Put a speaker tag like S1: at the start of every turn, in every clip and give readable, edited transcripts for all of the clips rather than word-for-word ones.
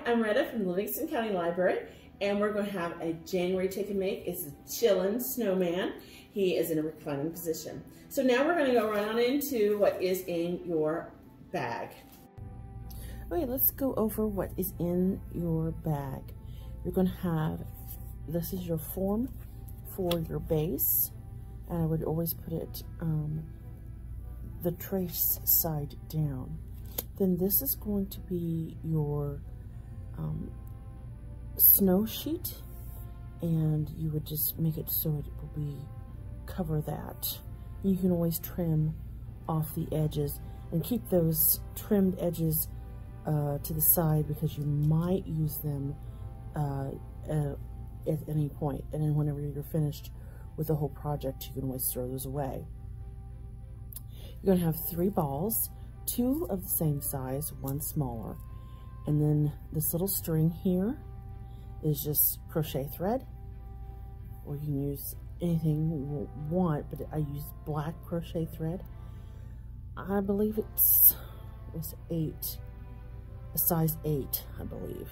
S1: I'm Retta from the Livingston County Library, and we're going to have a January take and make. It's a Chillin Snowman. He is in a reclining position. So now we're going to go right on into what is in your bag. Okay, let's go over what is in your bag. You're going to have, this is your form for your base. And I would always put it the trace side down. Then this is going to be your snow sheet, and you would just make it so it will be cover that. You can always trim off the edges and keep those trimmed edges to the side because you might use them at any point. And then whenever you're finished with the whole project, you can always throw those away. You're going to have 3 balls, 2 of the same size, 1 smaller. And then this little string here is just crochet thread, or you can use anything you want, but I use black crochet thread. I believe it's a size 8, I believe.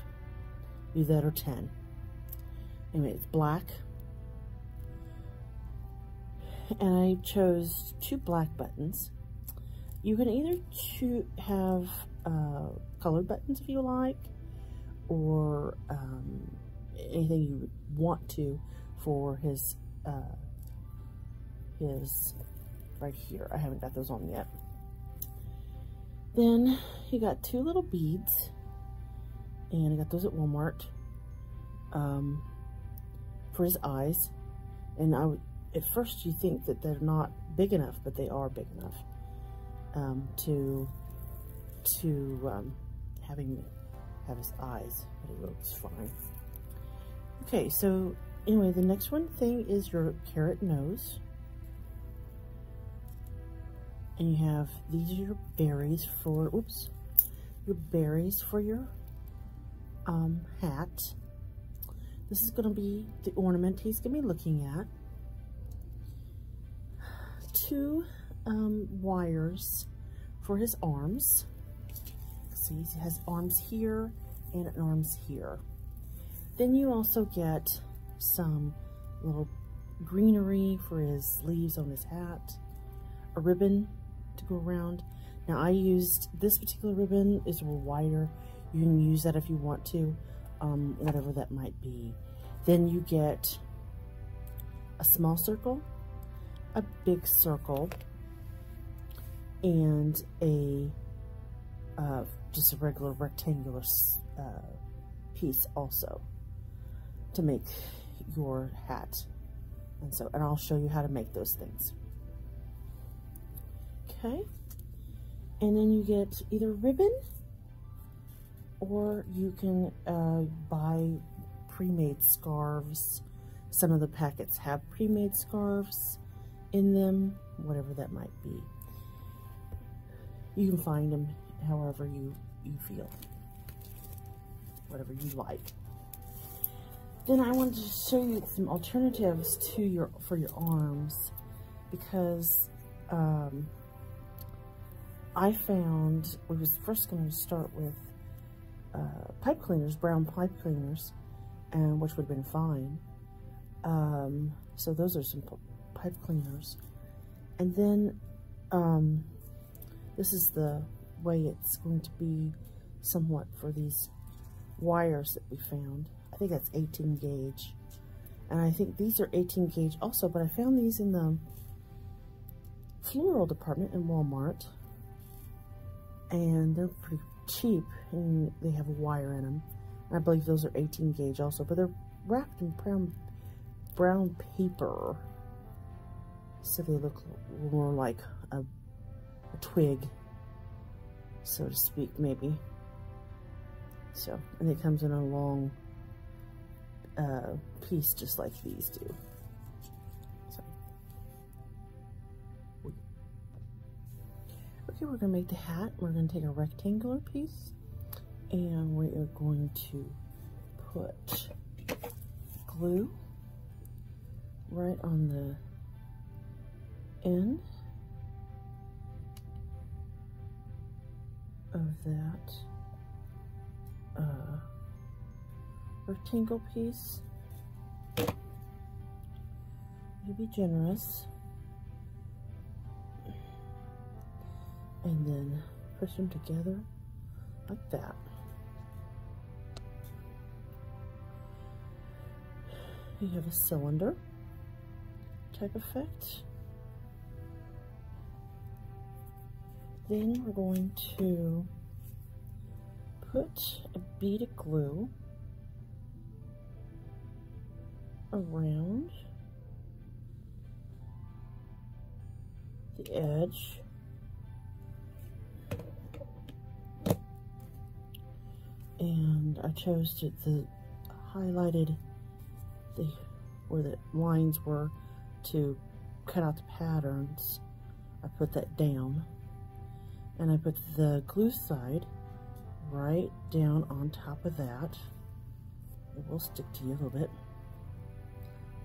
S1: Either that or 10. Anyway, it's black. And I chose 2 black buttons. You can either have colored buttons if you like, or anything you would want to for his right here. I haven't got those on yet. Then you got 2 little beads, and I got those at Walmart for his eyes. And at first you think that they're not big enough, but they are big enough to have his eyes, but it looks fine. Okay, so anyway, the next thing is your carrot nose. And you have, these are your berries for, your berries for your hat. This is going to be the ornament he's going to be looking at. 2 wires for his arms. See, he has arms here and arms here. Then you also get some little greenery for his leaves on his hat, a ribbon to go around. Now I used, this particular ribbon is a little wider. You can use that if you want to, whatever that might be. Then you get a small circle, a big circle, and a just a regular rectangular piece also to make your hat. And I'll show you how to make those things. Okay, and then you get either ribbon, or you can buy pre-made scarves. Some of the packets have pre-made scarves in them, whatever that might be. You can find them however you feel, whatever you like. Then I wanted to show you some alternatives to for your arms, because I found, we was first going to start with pipe cleaners, brown pipe cleaners, and which would have been fine. So those are some pipe cleaners. And then this is the way it's going to be somewhat for these wires that we found. I think that's 18 gauge. And I think these are 18 gauge also, but I found these in the floral department in Walmart. And they're pretty cheap, and they have a wire in them. And I believe those are 18 gauge also, but they're wrapped in brown paper, so they look more like a twig, so to speak, maybe. So, and it comes in a long piece just like these do. So. Okay, we're going to make the hat. We're going to take a rectangular piece, and we are going to put glue right on the end of that rectangle piece. You be generous. And then push them together like that. You have a cylinder type effect. Then we're going to put a bead of glue around the edge. And I chose the highlighted where the lines were to cut out the patterns. I put that down, and I put the glue side right down on top of that. It will stick to you a little bit,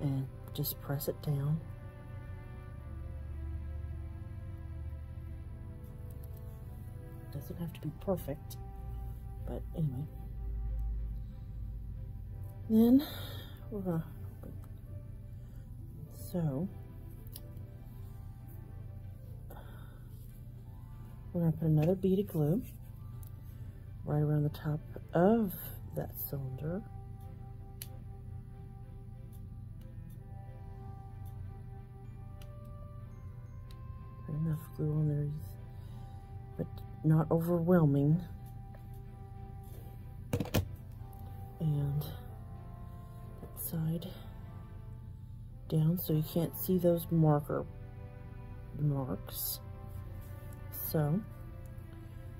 S1: and just press it down. Doesn't have to be perfect, but anyway. Then we're gonna put another bead of glue right around the top of that cylinder. Put enough glue on there, but not overwhelming. And that side down so you can't see those marks. So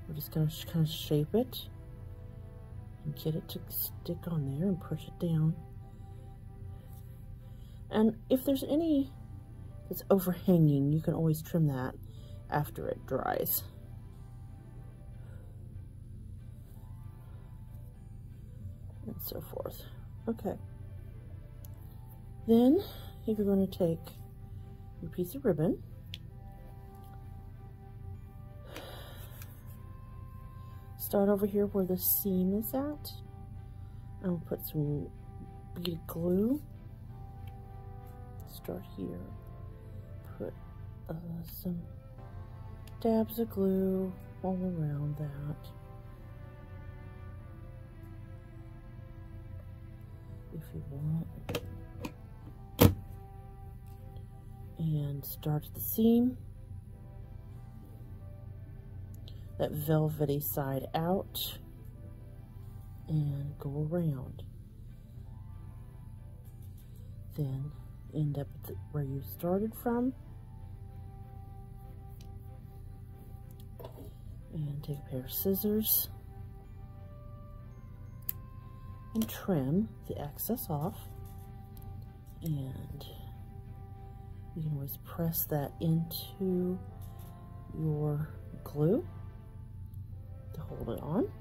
S1: we're just going to kind of shape it and get it to stick on there and push it down. And if there's any that's overhanging, you can always trim that after it dries. And so forth. Okay. Then you're going to take your piece of ribbon, start over here where the seam is at. I'll put some bead glue. Start here. Put some dabs of glue all around that. If you want. And start at the seam, that velvety side out, and go around. Then end up at where you started from, and take a pair of scissors and trim the excess off. And you can always press that into your glue to hold it on,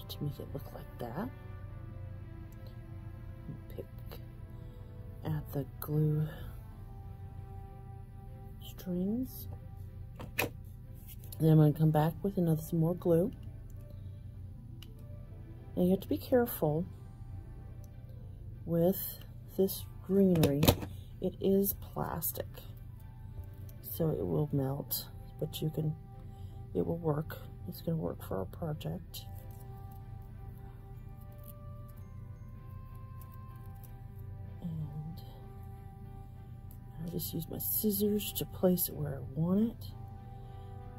S1: to make it look like that. Pick at the glue strings. Then I'm going to come back with some more glue. And you have to be careful with this greenery. It is plastic, so it will melt, but it will work. It's going to work for our project. And I just use my scissors to place it where I want it,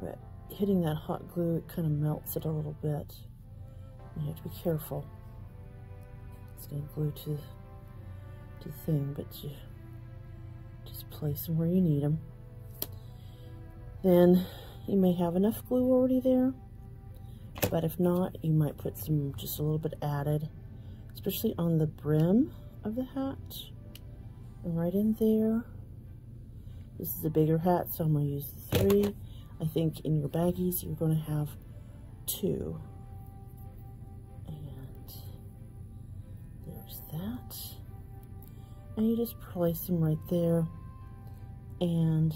S1: but hitting that hot glue, it kind of melts it a little bit. You have to be careful. It's going to glue to the thing, but you just place them where you need them. Then you may have enough glue already there, but if not, you might put just a little bit added, especially on the brim of the hat, and right in there. This is a bigger hat, so I'm going to use 3. I think in your baggies you're going to have 2. And there's that. And you just place them right there and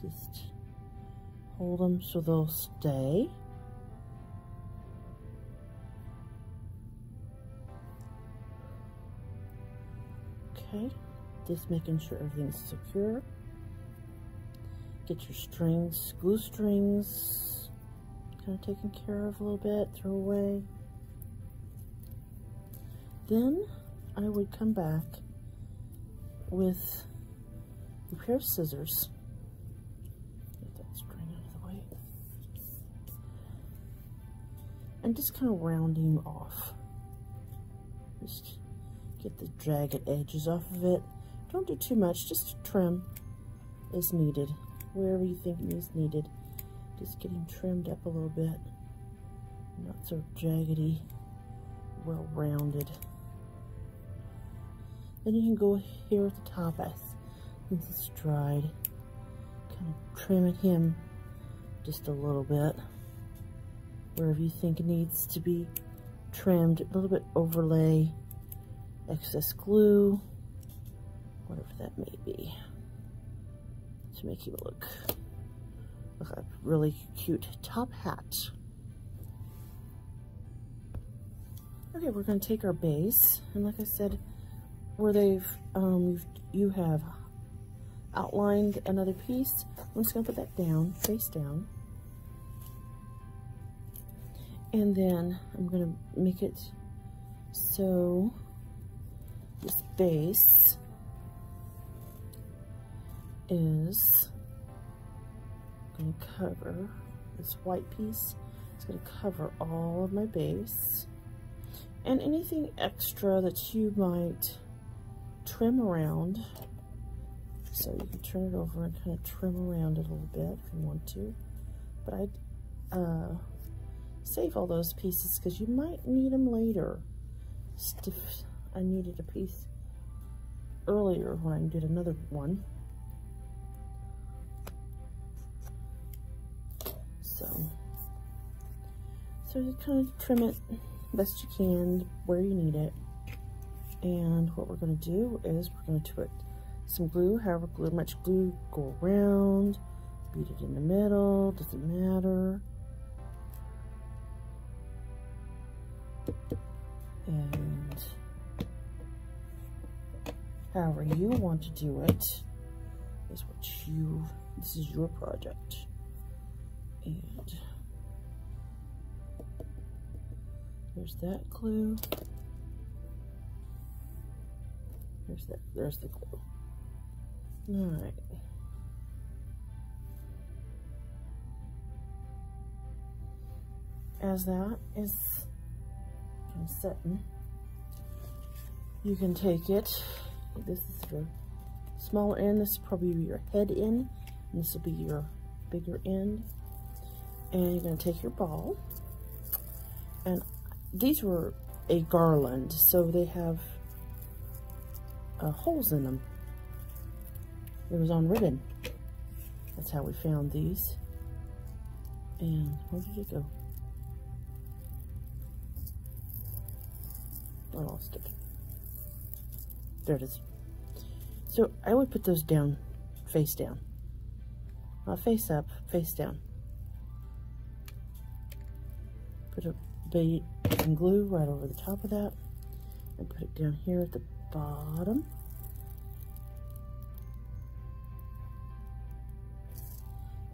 S1: just hold them so they'll stay. Okay, just making sure everything's secure. Get your strings, glue strings, kind of taken care of a little bit, throw away. Then I would come back with a pair of scissors. Get that string out of the way. And just kind of rounding off. Just get the jagged edges off of it. Don't do too much, just trim as needed. Wherever you think it is needed. Just getting trimmed up a little bit. Not so jaggedy, well rounded. Then you can go here at the top since it's dried. Kind of trimming him just a little bit. Wherever you think it needs to be trimmed, a little bit overlay, excess glue, whatever that may be, to make you look like a really cute top hat. Okay, we're going to take our base, and like I said, where you have outlined another piece, I'm just going to put that down, face down. And then I'm going to make it so this base is going to cover this white piece. It's going to cover all of my base. And anything extra that you might trim around. So you can turn it over and kind of trim around it a little bit if you want to. But I'd save all those pieces because you might need them later. I needed a piece earlier when I did another one. So you kind of trim it best you can where you need it. And what we're going to do is we're going to put some glue, however much glue, go around, beat it in the middle, doesn't matter. And however you want to do it is this is your project. And there's that glue. There's the glue. All right. As that is setting, you can take it. This is your smaller end. This is probably your head end, and this will be your bigger end. And you're going to take your ball, and these were a garland, so they have holes in them. It was on ribbon. That's how we found these. And where did it go? I lost it. There it is. So I would put those down, face down. Not face up, face down. Put a bait and glue right over the top of that, and put it down here at the bottom.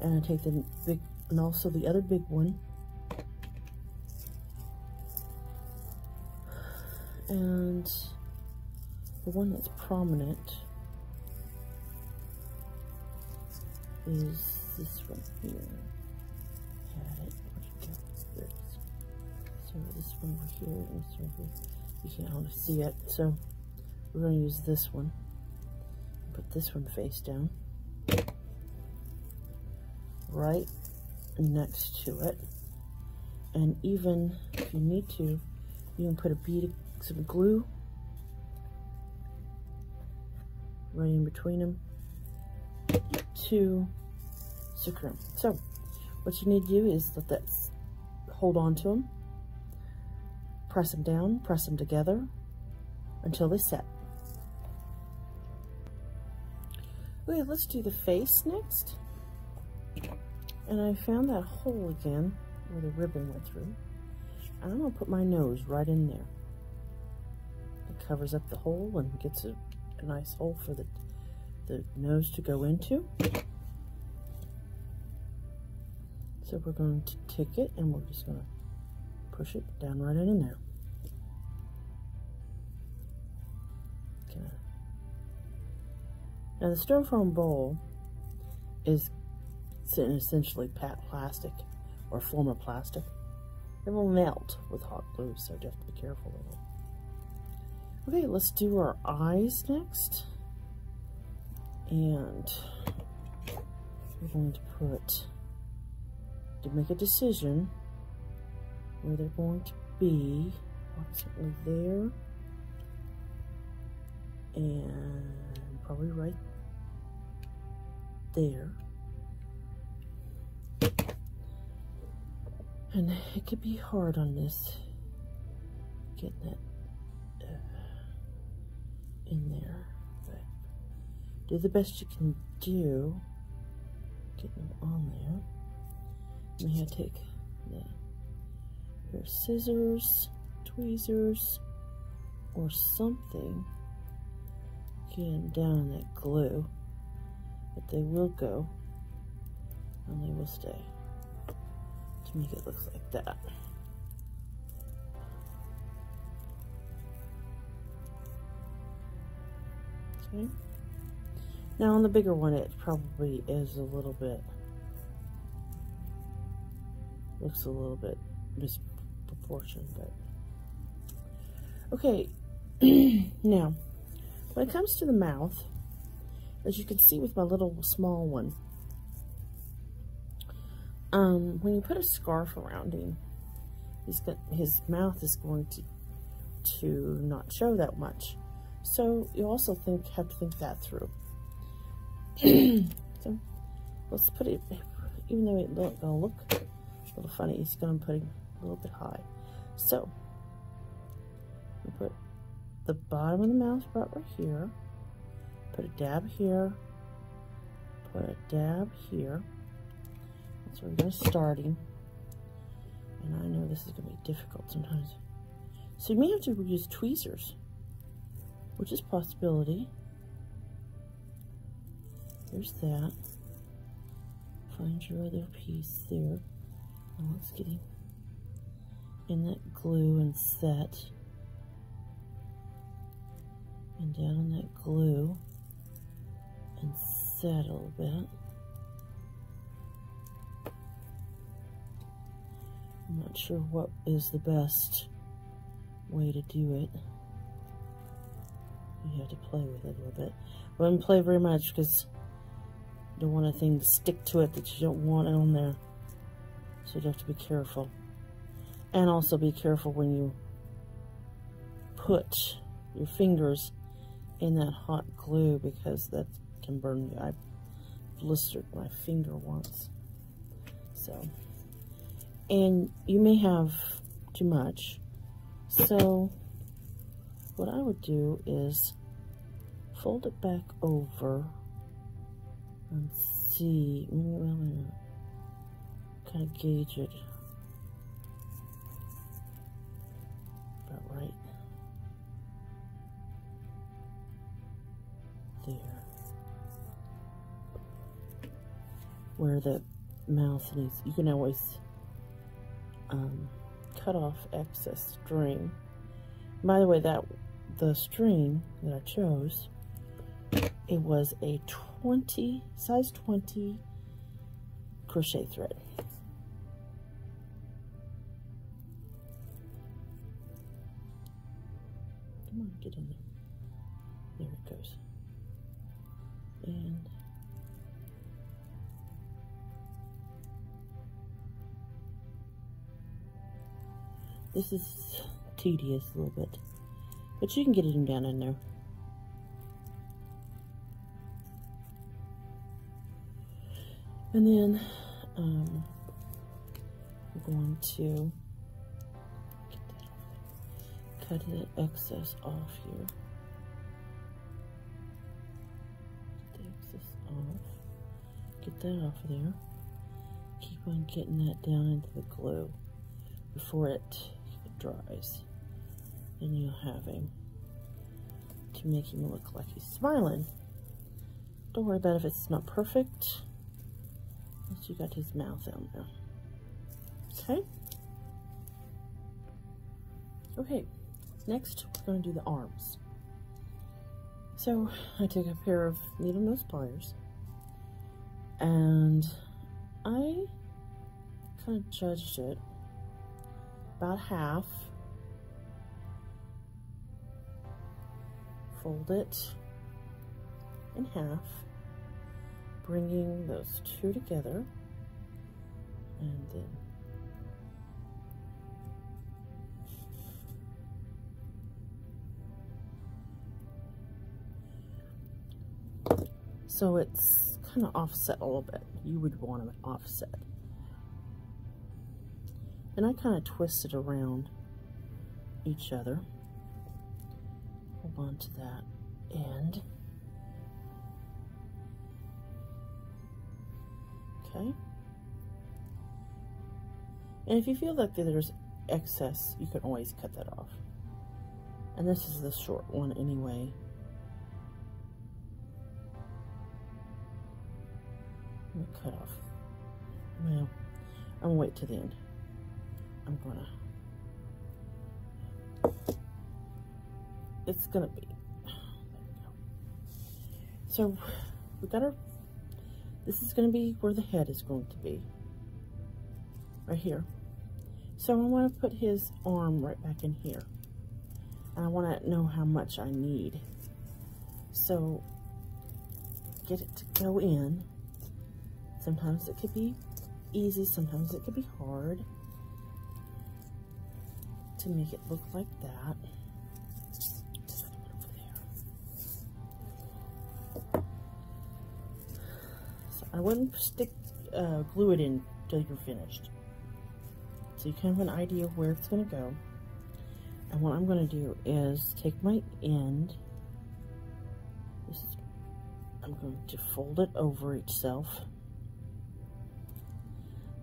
S1: And I take the big, and also the other big one, and the one that's prominent is this one here. Had it. Where'd it go? There it is. So this one over here, and this one over here. You can't always see it, so we're going to use this one. Put this one face down, right next to it. And even if you need to, you can put a bead of some glue right in between them to secure them. So what you need to do is let that hold on to them, press them down, press them together until they set. Okay, let's do the face next. And I found that hole again where the ribbon went through. And I'm going to put my nose right in there. It covers up the hole and gets it a nice hole for the nose to go into. So we're going to take it and we're just going to push it down right in there. Okay. Now the styrofoam bowl is essentially plastic or form of plastic. It will melt with hot glue, so you have to be careful of it. Okay, let's do our eyes next. And we're going to make a decision where they're going to be, approximately there, and probably right there. And it could be hard on this, getting that in there, but do the best you can do, getting them on there. I'm going to take the pair of scissors, tweezers, or something, get them down in that glue, but they will go and they will stay to make it look like that. Okay. Now on the bigger one, it probably is a little bit, looks a little bit misproportioned, but okay. Now, when it comes to the mouth, as you can see with my little small one, when you put a scarf around him, his mouth is going to not show that much. So you also have to think that through. So let's put it, even though it's going to look a little funny, it's going to put it a little bit high. So we put the bottom of the mouth right here, put a dab here, put a dab here. That's where we're going to start him. And I know this is going to be difficult sometimes. So you may have to use tweezers, which is a possibility. There's that. Find your other piece there. Now let's get him in that glue and set. And down in that glue and set a little bit. I'm not sure what is the best way to do it. You have to play with it a little bit. I wouldn't play very much because you don't want anything to stick to it that you don't want on there. So you have to be careful. And also be careful when you put your fingers in that hot glue, because that can burn you. I blistered my finger once. So, and you may have too much. So what I would do is fold it back over and see, well, kind of gauge it about right there, where the mouth needs. You can always cut off excess string. By the way, the string that I chose, it was a size 20 crochet thread. Come on, get in there. There it goes. And this is tedious a little bit, but you can get it down in there. And then we're going to get that off. Cut the excess off here. Get the excess off. Get that off of there. Keep on getting that down into the glue before it dries. And you'll have him to make him look like he's smiling. Don't worry about if it's not perfect. Once you got his mouth on there. Okay. Okay. Next, we're going to do the arms. So I took a pair of needle nose pliers, and I kind of judged it about half. Fold it in half, bringing those two together, and then so it's kind of offset a little bit. You would want them offset. And I kind of twist it around each other. Hold on to that end. Okay. And if you feel that there's excess, you can always cut that off. And this is the short one anyway. I'm gonna cut off. Well, I'm gonna wait to the end. I'm gonna. It's gonna be. There we go. So we got our. This is gonna be where the head is going to be. Right here. So I want to put his arm right back in here. And I want to know how much I need. So get it to go in. Sometimes it could be easy, sometimes it could be hard to make it look like that. So I wouldn't glue it in till you're finished. So you kind of have an idea of where it's going to go. And what I'm going to do is take my end. I'm going to fold it over itself.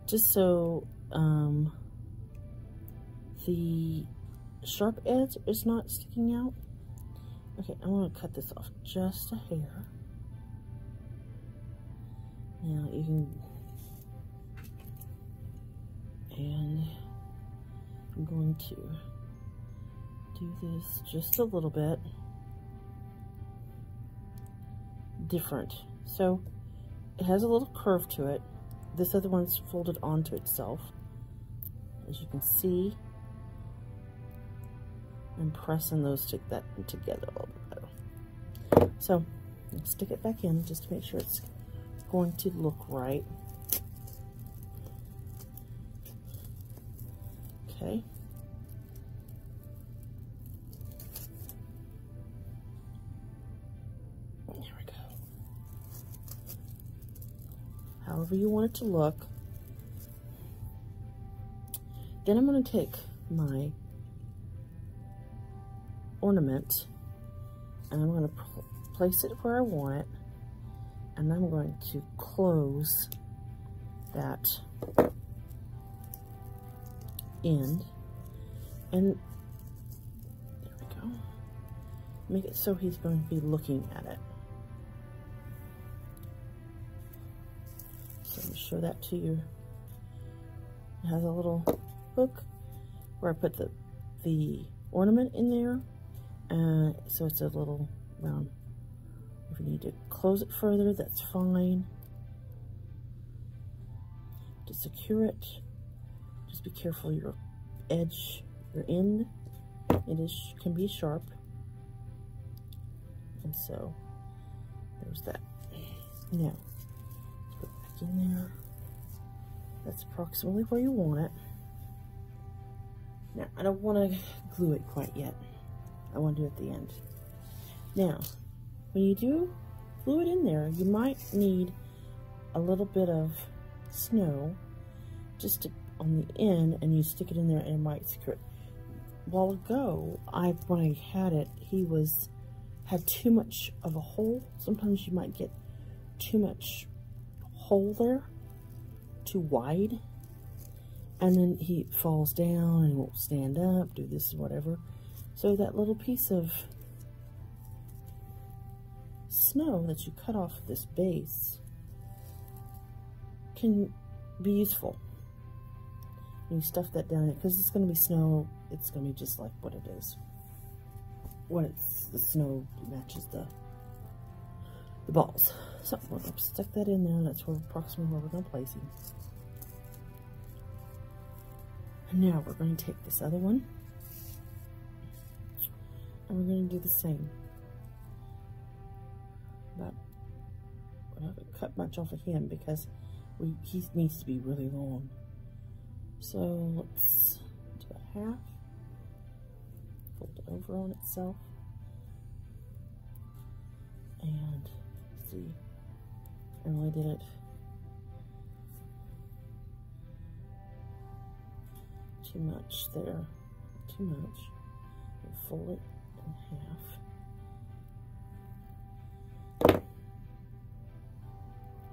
S1: Just so the sharp edge is not sticking out. Okay, I want to cut this off just a hair. Now you can, and I'm going to do this just a little bit different. So it has a little curve to it. This other one's folded onto itself, as you can see. I'm pressing those together a little bit better. So I'll stick it back in just to make sure it's going to look right. Okay. There we go. However you want it to look. Then I'm going to take my ornament and I'm going to place it where I want it, and I'm going to close that end, and there we go. Make it so he's going to be looking at it. So I'm show that to you. It has a little hook where I put the ornament in there, so it's a little round. If you need to close it further, that's fine. To secure it, just be careful your edge, your end, can be sharp. And so there's that. Now put it back in there. That's approximately where you want it. Now I don't want to glue it quite yet. I want to do it at the end. Now when you do glue it in there, you might need a little bit of snow just on the end, and you stick it in there and it might secure it. A while ago, when I had it, he had too much of a hole. Sometimes you might get too much hole there, too wide, and then he falls down and won't stand up, do this or whatever. So that little piece of snow that you cut off this base can be useful. You stuff that down because it's going to be snow. It's going to be just like what it is. When it's the snow matches the balls. So we're going to stick that in there. That's where approximately where we're going to place him. And now we're going to take this other one and we're going to do the same. But we haven't cut much off of him because he needs to be really long. So let's do a half, fold it over on itself, and see, I really did it too much there, too much, and fold it in half,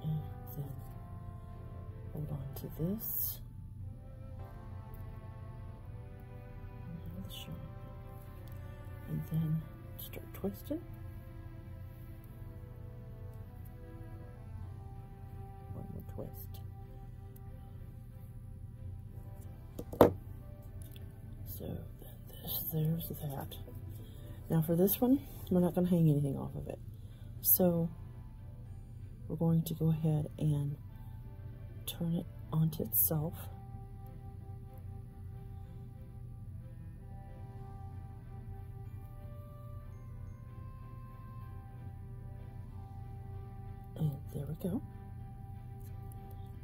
S1: and then hold on to this. And then start twisting. One more twist. So then there's that. Now for this one, we're not going to hang anything off of it. So we're going to go ahead and turn it onto itself. And there we go.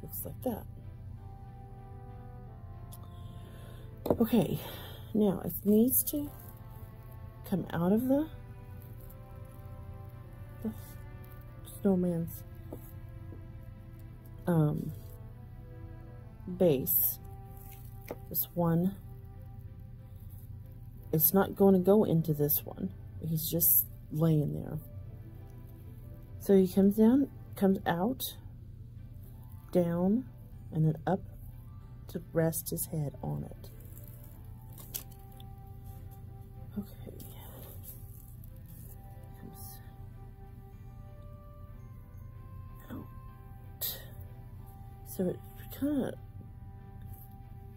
S1: Looks like that. Okay, now it needs to come out of the snowman's base. This one, it's not going to go into this one. He's just laying there. So he comes down, comes out, down, and then up to rest his head on it. Okay. Comes out. So it kind of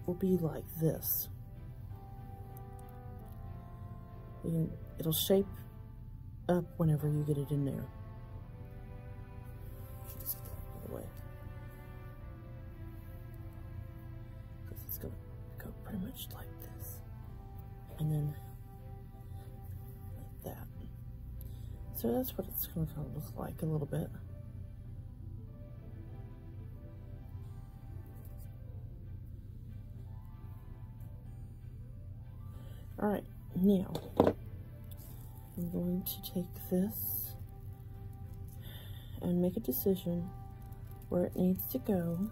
S1: will be like this. It'll shape up whenever you get it in there. It's going to go pretty much like this, and then like that. So that's what it's going to kind of look like a little bit. All right, now I'm going to take this and make a decision where it needs to go.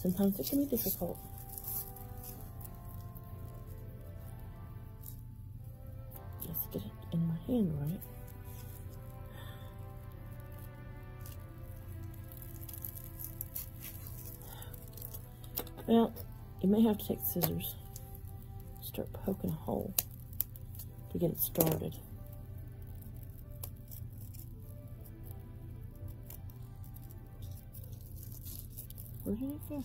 S1: Sometimes it can be difficult. Just get it in my hand right. Well, you may have to take scissors, start poking a hole to get it started. Where did it go?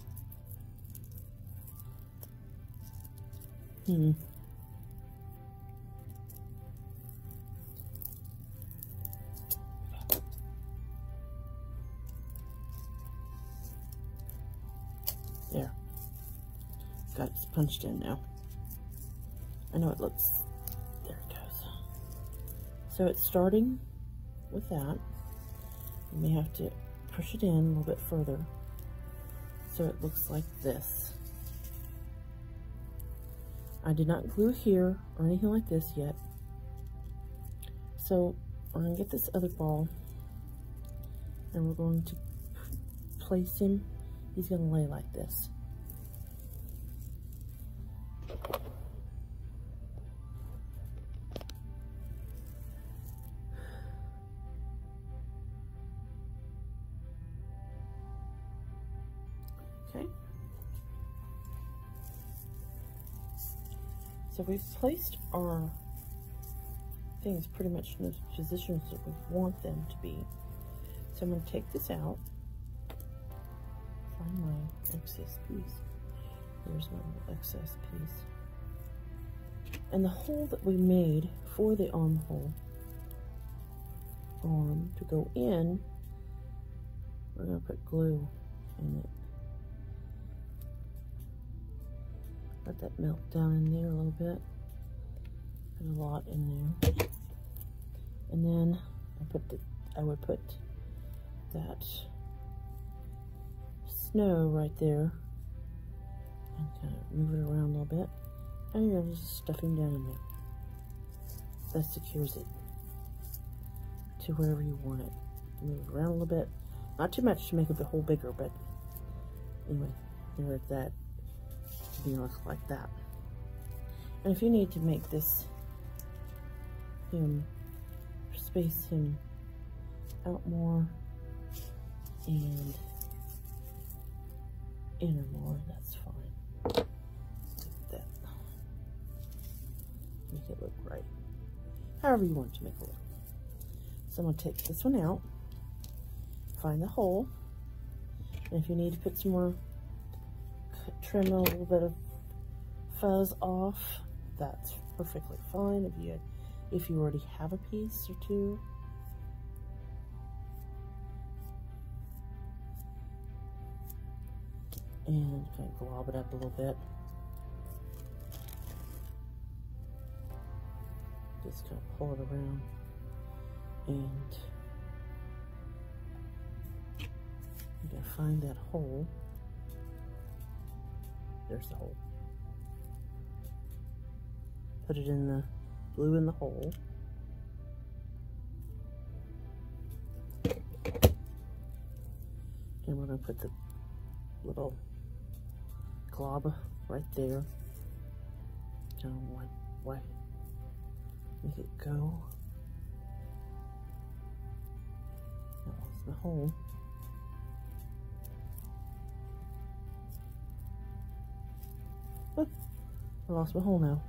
S1: There. Got it punched in now. I know it looks, there it goes. So it's starting with that. You may have to push it in a little bit further so it looks like this. I did not glue here or anything like this yet. So we're going to get this other ball and we're going to place him. He's going to lay like this. Okay. So we've placed our things pretty much in the positions that we want them to be. So I'm going to take this out, find my excess piece. There's my little excess piece. And the hole that we made for the arm to go in, we're going to put glue in it. Let that melt down in there a little bit. Put a lot in there. And then I would put that snow right there and kind of move it around a little bit. And you're just stuffing down in there. That secures it to wherever you want it. Move it around a little bit. Not too much to make the hole bigger, but anyway, there at that. Be like that. And if you need to make this space him out more and inner more, that's fine. Like that. Make it look right. However you want to make it look. So I'm going to take this one out, find the hole, and if you need to put some more, trim a little bit of fuzz off, that's perfectly fine. If you already have a piece or two. And kind of glob it up a little bit. Just kind of pull it around. And you gotta find that hole. There's the hole. Put it in the glue in the hole. And we're going to put the little glob right there. Don't want make it go. That was the hole. Oh, I lost my hole now.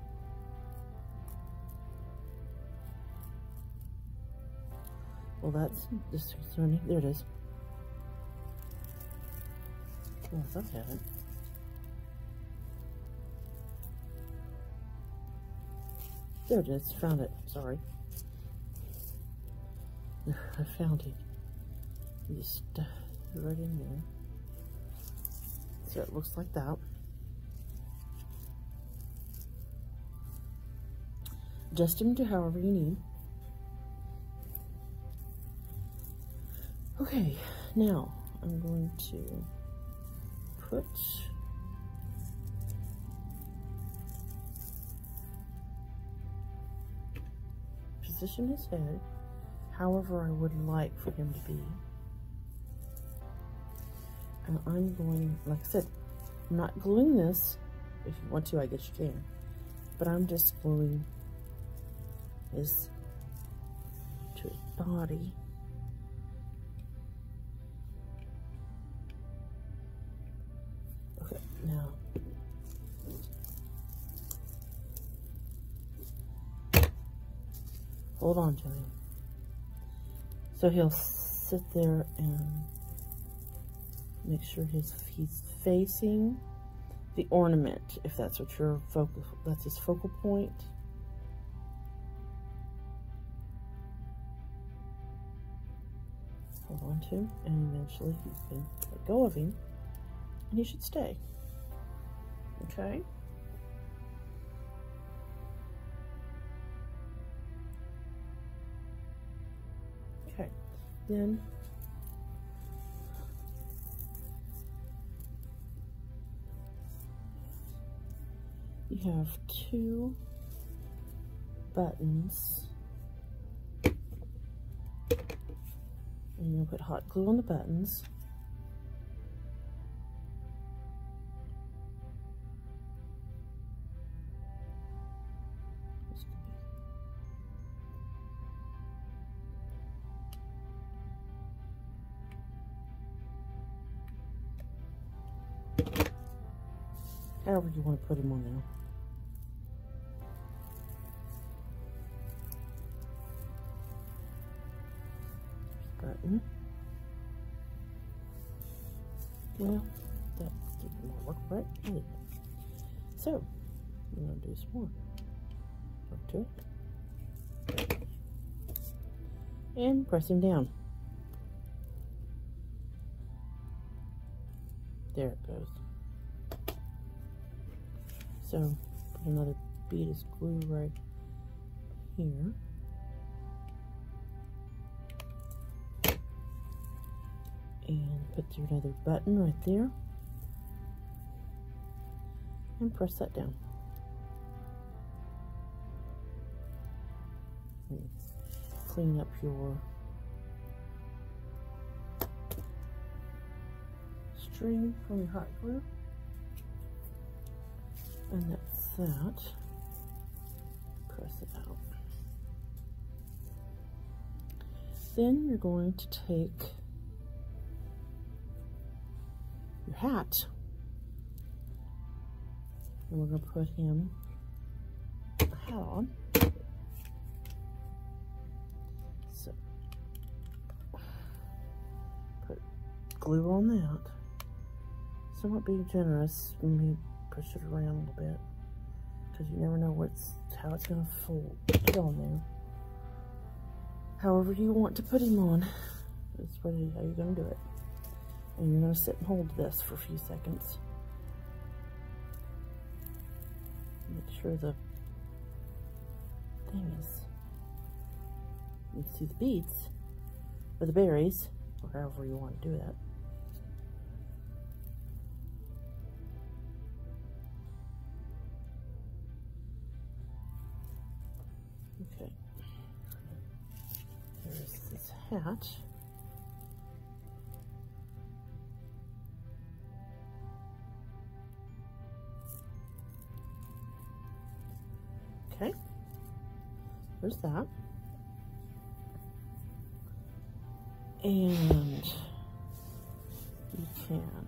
S1: Well, that's disconcerting. There it is. Oh, I thought I had it. There it is. Found it. Sorry. I found it. You just stuff it right in there. So it looks like that. Adjust them to however you need. Okay, now I'm going to put position his head however I would like for him to be. And I'm going, like I said, I'm not gluing this. If you want to, I guess you can. But I'm just gluing his to his body. Okay, now hold on to him. So he'll sit there and make sure he's facing the ornament, if that's what your that's his focal point. Hold on to him, and eventually you can let go of him, and he should stay. Okay. Okay, then you have 2 buttons, and you're going to put hot glue on the buttons. However you want to put them on there. button. Well, that didn't work, right? Anyway. So, I'm going to do some more. Up to it. And press him down. There it goes. So, put another bead of glue right here. And put another button right there. And press that down. And clean up your string from your hot glue. And that's that. Press it out. Then you're going to take your hat, and we're going to put him a hat on. So, put glue on that. Somewhat be generous when we push it around a little bit, because you never know how it's going to fold it on there. However you want to put him on, that's how you're going to do it. And you're going to sit and hold this for a few seconds. Make sure the thing is, you can see the beads, or the berries, or however you want to do that. Okay. There's this hat. Okay, there's that. And you can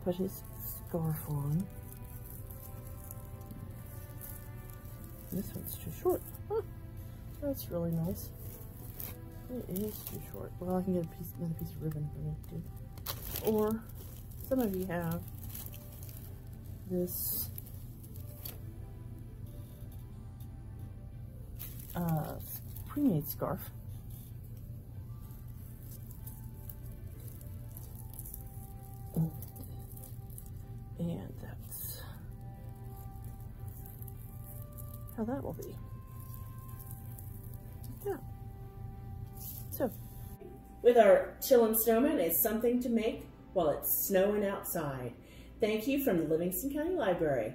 S1: put his scarf on. This one's too short. Huh, that's really nice. It is too short. Well, I can get another piece of ribbon for me too. Or some of you have this pre-made scarf. And that's how that will be. Yeah. So, with our Chillin' Snowman is something to make while it's snowing outside. Thank you from the Livingston County Library.